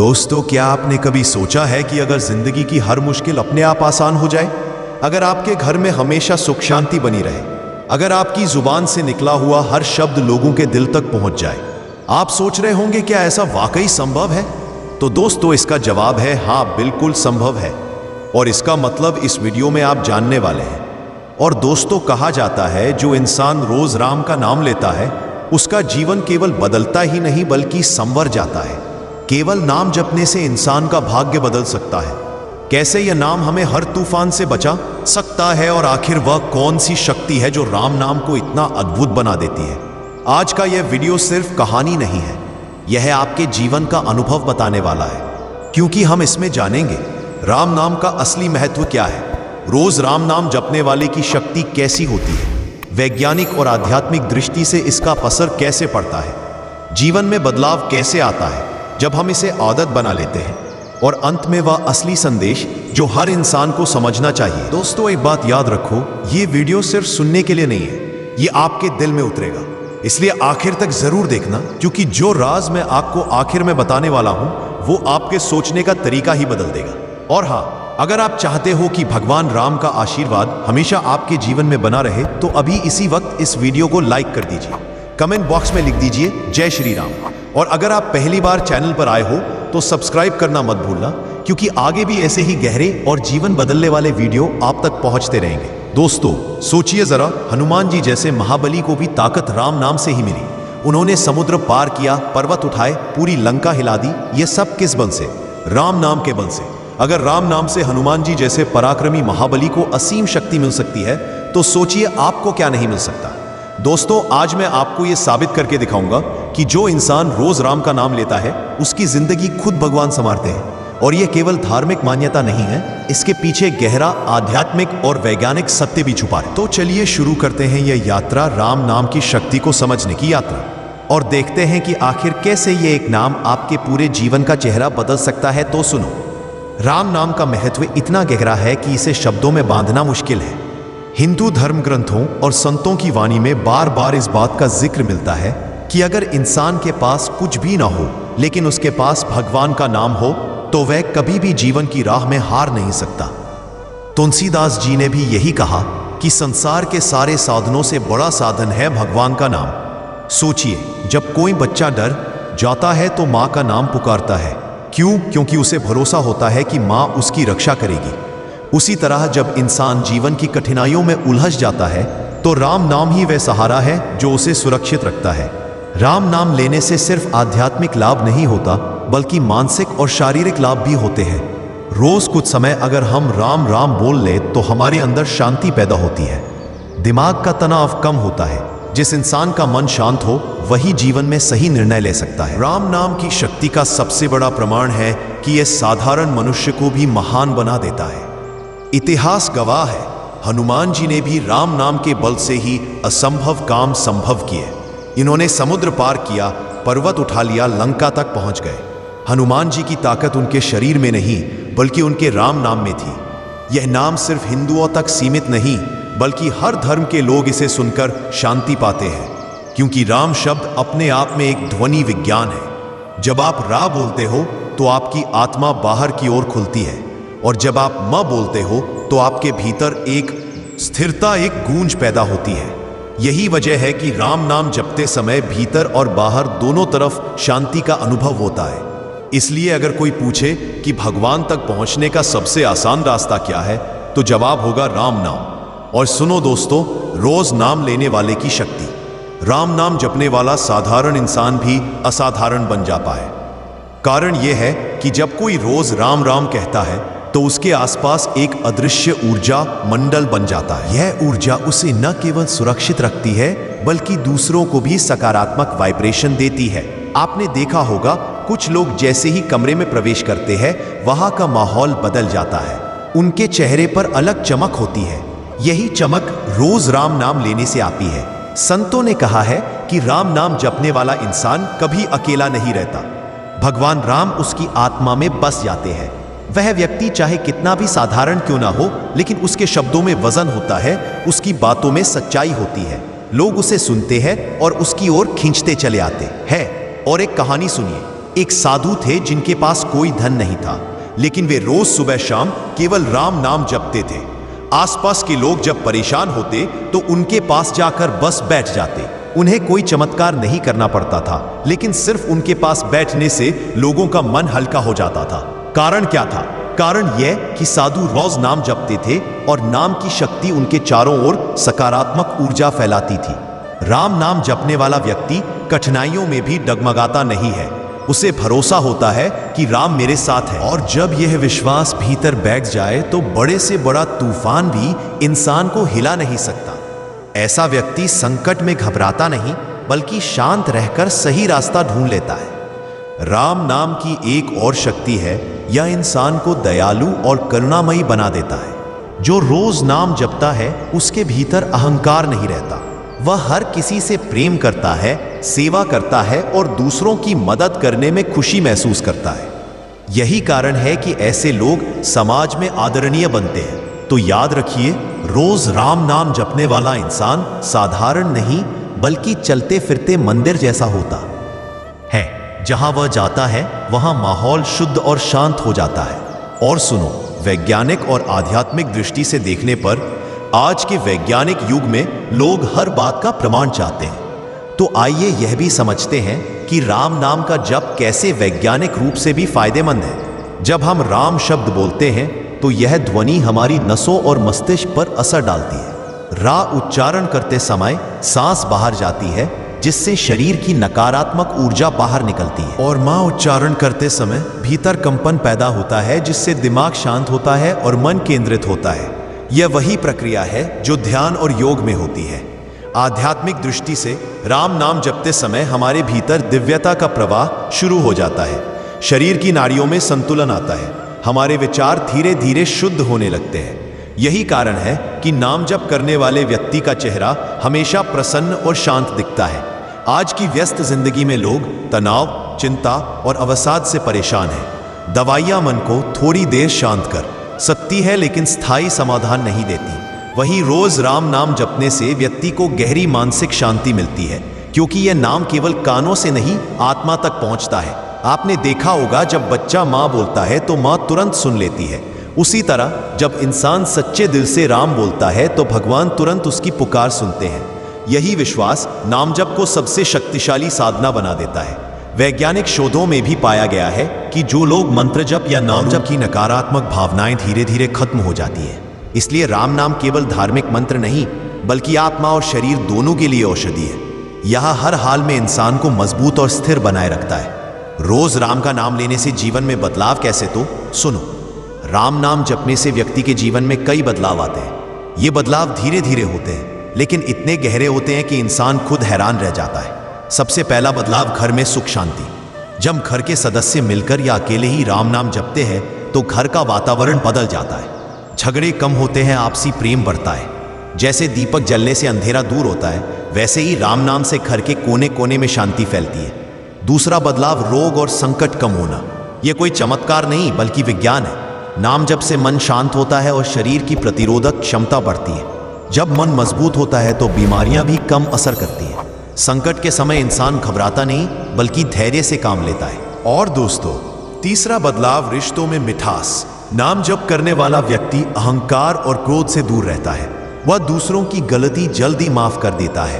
दोस्तों, क्या आपने कभी सोचा है कि अगर जिंदगी की हर मुश्किल अपने आप आसान हो जाए, अगर आपके घर में हमेशा सुख शांति बनी रहे, अगर आपकी जुबान से निकला हुआ हर शब्द लोगों के दिल तक पहुंच जाए। आप सोच रहे होंगे क्या ऐसा वाकई संभव है? तो दोस्तों, इसका जवाब है हाँ, बिल्कुल संभव है। और इसका मतलब इस वीडियो में आप जानने वाले हैं। और दोस्तों, कहा जाता है जो इंसान रोज राम का नाम लेता है उसका जीवन केवल बदलता ही नहीं बल्कि संवर जाता है। केवल नाम जपने से इंसान का भाग्य बदल सकता है। कैसे यह नाम हमें हर तूफान से बचा सकता है, और आखिर वह कौन सी शक्ति है जो राम नाम को इतना अद्भुत बना देती है। आज का यह वीडियो सिर्फ कहानी नहीं है, यह आपके जीवन का अनुभव बताने वाला है, क्योंकि हम इसमें जानेंगे राम नाम का असली महत्व क्या है, रोज राम नाम जपने वाले की शक्ति कैसी होती है, वैज्ञानिक और आध्यात्मिक दृष्टि से इसका असर कैसे पड़ता है, जीवन में बदलाव कैसे आता है जब हम इसे आदत बना लेते हैं, और अंत में वह असली संदेश जो हर इंसान को समझना चाहिए। दोस्तों, एक बात याद रखो, ये वीडियो सिर्फ सुनने के लिए नहीं है, ये आपके दिल में उतरेगा। इसलिए आखिर तक जरूर देखना, क्योंकि जो राज मैं आपको आखिर में बताने वाला हूं वो आपके सोचने का तरीका ही बदल देगा। और हाँ, अगर आप चाहते हो कि भगवान राम का आशीर्वाद हमेशा आपके जीवन में बना रहे तो अभी इसी वक्त इस वीडियो को लाइक कर दीजिए, कमेंट बॉक्स में लिख दीजिए जय श्री राम। और अगर आप पहली बार चैनल पर आए हो तो सब्सक्राइब करना मत भूलना, क्योंकि आगे भी ऐसे ही गहरे और जीवन बदलने वाले वीडियो आप तक पहुंचते रहेंगे। दोस्तों, सोचिए जरा, हनुमान जी जैसे महाबली को भी ताकत राम नाम से ही मिली। उन्होंने समुद्र पार किया, पर्वत उठाए, पूरी लंका हिला दी। ये सब किस बल से? राम नाम के बल से। अगर राम नाम से हनुमान जी जैसे पराक्रमी महाबली को असीम शक्ति मिल सकती है तो सोचिए आपको क्या नहीं मिल सकता। दोस्तों, आज मैं आपको यह साबित करके दिखाऊंगा कि जो इंसान रोज राम का नाम लेता है उसकी जिंदगी खुद भगवान संवारते हैं। और यह केवल धार्मिक मान्यता नहीं है, इसके पीछे गहरा आध्यात्मिक और वैज्ञानिक सत्य भी छुपा है। तो चलिए शुरू करते हैं यह यात्रा, राम नाम की शक्ति को समझने की यात्रा, और देखते हैं कि आखिर कैसे ये एक नाम आपके पूरे जीवन का चेहरा बदल सकता है। तो सुनो, राम नाम का महत्व इतना गहरा है कि इसे शब्दों में बांधना मुश्किल है। हिंदू धर्म ग्रंथों और संतों की वाणी में बार बार इस बात का जिक्र मिलता है कि अगर इंसान के पास कुछ भी ना हो लेकिन उसके पास भगवान का नाम हो तो वह कभी भी जीवन की राह में हार नहीं सकता। तुलसीदास जी ने भी यही कहा कि संसार के सारे साधनों से बड़ा साधन है भगवान का नाम। सोचिए, जब कोई बच्चा डर जाता है तो माँ का नाम पुकारता है। क्यों? क्योंकि उसे भरोसा होता है कि माँ उसकी रक्षा करेगी। उसी तरह जब इंसान जीवन की कठिनाइयों में उलझ जाता है तो राम नाम ही वह सहारा है जो उसे सुरक्षित रखता है। राम नाम लेने से सिर्फ आध्यात्मिक लाभ नहीं होता बल्कि मानसिक और शारीरिक लाभ भी होते हैं। रोज कुछ समय अगर हम राम राम बोल ले तो हमारे अंदर शांति पैदा होती है, दिमाग का तनाव कम होता है। जिस इंसान का मन शांत हो वही जीवन में सही निर्णय ले सकता है। राम नाम की शक्ति का सबसे बड़ा प्रमाण है कि यह साधारण मनुष्य को भी महान बना देता है। इतिहास गवाह है, हनुमान जी ने भी राम नाम के बल से ही असंभव काम संभव किए। इन्होंने समुद्र पार किया, पर्वत उठा लिया, लंका तक पहुंच गए। हनुमान जी की ताकत उनके शरीर में नहीं बल्कि उनके राम नाम में थी। यह नाम सिर्फ हिंदुओं तक सीमित नहीं बल्कि हर धर्म के लोग इसे सुनकर शांति पाते हैं, क्योंकि राम शब्द अपने आप में एक ध्वनि विज्ञान है। जब आप रा बोलते हो तो आपकी आत्मा बाहर की ओर खुलती है, और जब आप म बोलते हो तो आपके भीतर एक स्थिरता, एक गूंज पैदा होती है। यही वजह है कि राम नाम जपते समय भीतर और बाहर दोनों तरफ शांति का अनुभव होता है। इसलिए अगर कोई पूछे कि भगवान तक पहुंचने का सबसे आसान रास्ता क्या है तो जवाब होगा राम नाम। और सुनो दोस्तों, रोज नाम लेने वाले की शक्ति। राम नाम जपने वाला साधारण इंसान भी असाधारण बन जाता है। कारण यह है कि जब कोई रोज राम राम कहता है तो उसके आसपास एक अदृश्य ऊर्जा मंडल बन जाता है। यह ऊर्जा उसे न केवल सुरक्षित रखती है बल्कि दूसरों को भी सकारात्मक वाइब्रेशन देती है। आपने देखा होगा, कुछ लोग जैसे ही कमरे में प्रवेश करते हैं वहां का माहौल बदल जाता है, उनके चेहरे पर अलग चमक होती है। यही चमक रोज राम नाम लेने से आती है। संतों ने कहा है कि राम नाम जपने वाला इंसान कभी अकेला नहीं रहता। भगवान राम उसकी आत्मा में बस जाते हैं। वह व्यक्ति चाहे कितना भी साधारण क्यों ना हो, लेकिन उसके शब्दों में वजन होता है, उसकी बातों में सच्चाई होती है। लोग उसे सुनते हैं और उसकी ओर खींचते चले आते हैं। और एक कहानी सुनिए, एक साधु थे जिनके पास कोई धन नहीं था, लेकिन वे रोज सुबह शाम केवल राम नाम जपते थे। आसपास के लोग जब परेशान होते तो उनके पास जाकर बस बैठ जाते। उन्हें कोई चमत्कार नहीं करना पड़ता था, लेकिन सिर्फ उनके पास बैठने से लोगों का मन हल्का हो जाता था। कारण क्या था? कारण यह कि साधु रोज नाम जपते थे और नाम की शक्ति उनके चारों ओर सकारात्मक ऊर्जा फैलाती थी। राम नाम जपने वाला व्यक्ति कठिनाइयों में भी डगमगाता नहीं है। उसे भरोसा होता है कि राम मेरे साथ है, और जब यह विश्वास भीतर बैठ जाए तो बड़े से बड़ा तूफान भी इंसान को हिला नहीं सकता। ऐसा व्यक्ति संकट में घबराता नहीं, बल्कि शांत रहकर सही रास्ता ढूंढ लेता है। राम नाम की एक और शक्ति है, यह इंसान को दयालु और करुणामयी बना देता है। जो रोज नाम जपता है उसके भीतर अहंकार नहीं रहता। वह हर किसी से प्रेम करता है, सेवा करता है और दूसरों की मदद करने में खुशी महसूस करता है। यही कारण है कि ऐसे लोग समाज में आदरणीय बनते हैं। तो याद रखिए, रोज राम नाम जपने वाला इंसान साधारण नहीं, बल्कि चलते फिरते मंदिर जैसा होता है। जहां वह जाता है वहां माहौल शुद्ध और शांत हो जाता है। और सुनो, वैज्ञानिक और आध्यात्मिक दृष्टि से देखने पर आज के वैज्ञानिक युग में लोग हर बात का प्रमाण चाहते हैं। तो आइए यह भी समझते हैं कि राम नाम का जप कैसे वैज्ञानिक रूप से भी फायदेमंद है। जब हम राम शब्द बोलते हैं तो यह ध्वनि हमारी नसों और मस्तिष्क पर असर डालती है। रा उच्चारण करते समय सांस बाहर जाती है, जिससे शरीर की नकारात्मक ऊर्जा बाहर निकलती है, और मां उच्चारण करते समय भीतर कंपन पैदा होता है, जिससे दिमाग शांत होता है और मन केंद्रित होता है। यह वही प्रक्रिया है जो ध्यान और योग में होती है। आध्यात्मिक दृष्टि से राम नाम जपते समय हमारे भीतर दिव्यता का प्रवाह शुरू हो जाता है। शरीर की नाड़ियों में संतुलन आता है, हमारे विचार धीरे धीरे शुद्ध होने लगते हैं। यही कारण है कि नाम जप करने वाले व्यक्ति का चेहरा हमेशा प्रसन्न और शांत दिखता है। आज की व्यस्त जिंदगी में लोग तनाव, चिंता और अवसाद से परेशान हैं। दवाइयां मन को थोड़ी देर शांत कर सकती है, लेकिन स्थायी समाधान नहीं देती। वहीं रोज राम नाम जपने से व्यक्ति को गहरी मानसिक शांति मिलती है, क्योंकि यह नाम केवल कानों से नहीं, आत्मा तक पहुंचता है। आपने देखा होगा, जब बच्चा माँ बोलता है तो माँ तुरंत सुन लेती है। उसी तरह जब इंसान सच्चे दिल से राम बोलता है तो भगवान तुरंत उसकी पुकार सुनते हैं। यही विश्वास नाम जप को सबसे शक्तिशाली साधना बना देता है। वैज्ञानिक शोधों में भी पाया गया है कि जो लोग मंत्र जप या नाम जप की नकारात्मक भावनाएं धीरे धीरे खत्म हो जाती है। इसलिए राम नाम केवल धार्मिक मंत्र नहीं, बल्कि आत्मा और शरीर दोनों के लिए औषधि है। यह हर हाल में इंसान को मजबूत और स्थिर बनाए रखता है। रोज राम का नाम लेने से जीवन में बदलाव कैसे? तो सुनो, राम नाम जपने से व्यक्ति के जीवन में कई बदलाव आते हैं। ये बदलाव धीरे धीरे होते हैं, लेकिन इतने गहरे होते हैं कि इंसान खुद हैरान रह जाता है। सबसे पहला बदलाव घर में सुख शांति। जब घर के सदस्य मिलकर या अकेले ही राम नाम जपते हैं तो घर का वातावरण बदल जाता है। झगड़े कम होते हैं, आपसी प्रेम बढ़ता है। जैसे दीपक जलने से अंधेरा दूर होता है, वैसे ही राम नाम से घर के कोने कोने में शांति फैलती है। दूसरा बदलाव, रोग और संकट कम होना। यह कोई चमत्कार नहीं, बल्कि विज्ञान है। नाम जप से मन शांत होता है और शरीर की प्रतिरोधक क्षमता बढ़ती है। जब मन मजबूत होता है तो बीमारियां भी कम असर करती हैं। संकट के समय इंसान घबराता नहीं, बल्कि धैर्य से काम लेता है। और दोस्तों, तीसरा बदलाव, रिश्तों में मिठास। नाम जप करने वाला व्यक्ति अहंकार और क्रोध से दूर रहता है। वह दूसरों की गलती जल्दी माफ कर देता है।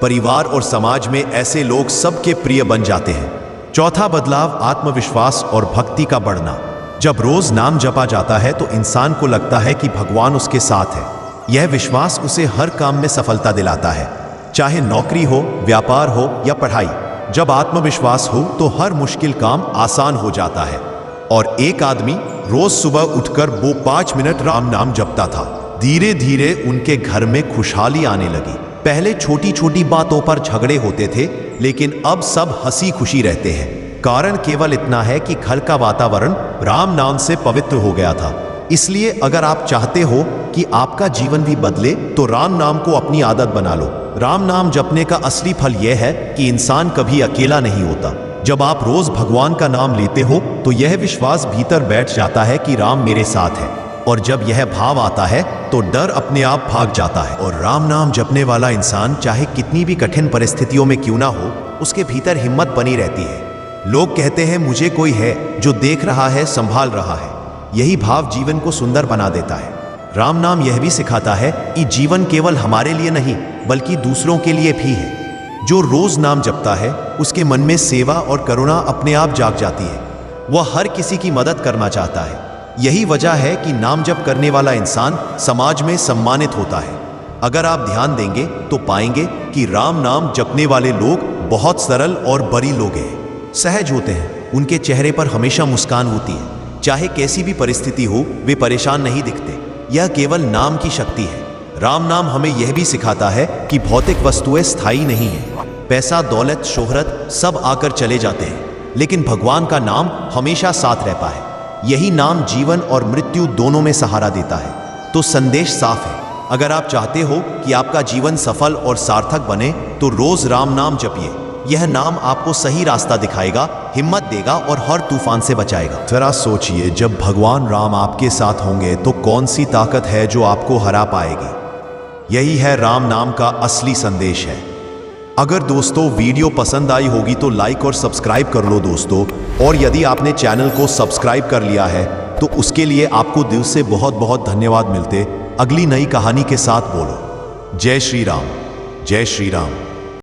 परिवार और समाज में ऐसे लोग सबके प्रिय बन जाते हैं। चौथा बदलाव, आत्मविश्वास और भक्ति का बढ़ना। जब रोज नाम जपा जाता है तो इंसान को लगता है कि भगवान उसके साथ है। यह विश्वास उसे हर काम में सफलता दिलाता है, चाहे नौकरी हो, व्यापार हो या पढ़ाई। जब आत्मविश्वास हो तो हर मुश्किल काम आसान हो जाता है। और एक आदमी रोज सुबह उठकर वो 5 मिनट राम नाम जपता था। धीरे धीरे उनके घर में खुशहाली आने लगी। पहले छोटी छोटी बातों पर झगड़े होते थे, लेकिन अब सब हंसी खुशी रहते हैं। कारण केवल इतना है कि घर का वातावरण राम नाम से पवित्र हो गया था। इसलिए अगर आप चाहते हो कि आपका जीवन भी बदले तो राम नाम को अपनी आदत बना लो। राम नाम जपने का असली फल यह है कि इंसान कभी अकेला नहीं होता। जब आप रोज भगवान का नाम लेते हो तो यह विश्वास भीतर बैठ जाता है कि राम मेरे साथ है, और जब यह भाव आता है तो डर अपने आप भाग जाता है। और राम नाम जपने वाला इंसान चाहे कितनी भी कठिन परिस्थितियों में क्यों ना हो, उसके भीतर हिम्मत बनी रहती है। लोग कहते हैं मुझे कोई है जो देख रहा है, संभाल रहा है। यही भाव जीवन को सुंदर बना देता है। राम नाम यह भी सिखाता है कि जीवन केवल हमारे लिए नहीं बल्कि दूसरों के लिए भी है। जो रोज नाम जपता है उसके मन में सेवा और करुणा अपने आप जाग जाती है। वह हर किसी की मदद करना चाहता है। यही वजह है कि नाम जप करने वाला इंसान समाज में सम्मानित होता है। अगर आप ध्यान देंगे तो पाएंगे कि राम नाम जपने वाले लोग बहुत सरल और बड़ी लोग हैं, सहज होते हैं। उनके चेहरे पर हमेशा मुस्कान होती है। चाहे कैसी भी परिस्थिति हो, वे परेशान नहीं दिखते। यह केवल नाम की शक्ति है। राम नाम हमें यह भी सिखाता है कि भौतिक वस्तुएं स्थायी नहीं है। पैसा, दौलत, शोहरत सब आकर चले जाते हैं, लेकिन भगवान का नाम हमेशा साथ रहता है। यही नाम जीवन और मृत्यु दोनों में सहारा देता है। तो संदेश साफ है, अगर आप चाहते हो कि आपका जीवन सफल और सार्थक बने तो रोज राम नाम जपिए। यह नाम आपको सही रास्ता दिखाएगा, हिम्मत देगा और हर तूफान से बचाएगा। जरा सोचिए, जब भगवान राम आपके साथ होंगे तो कौन सी ताकत है जो आपको हरा पाएगी। यही है राम नाम का असली संदेश है। अगर दोस्तों वीडियो पसंद आई होगी तो लाइक और सब्सक्राइब कर लो दोस्तों। और यदि आपने चैनल को सब्सक्राइब कर लिया है तो उसके लिए आपको दिल से बहुत बहुत धन्यवाद मिलते। अगली नई कहानी के साथ बोलो जय श्री राम, जय श्री राम।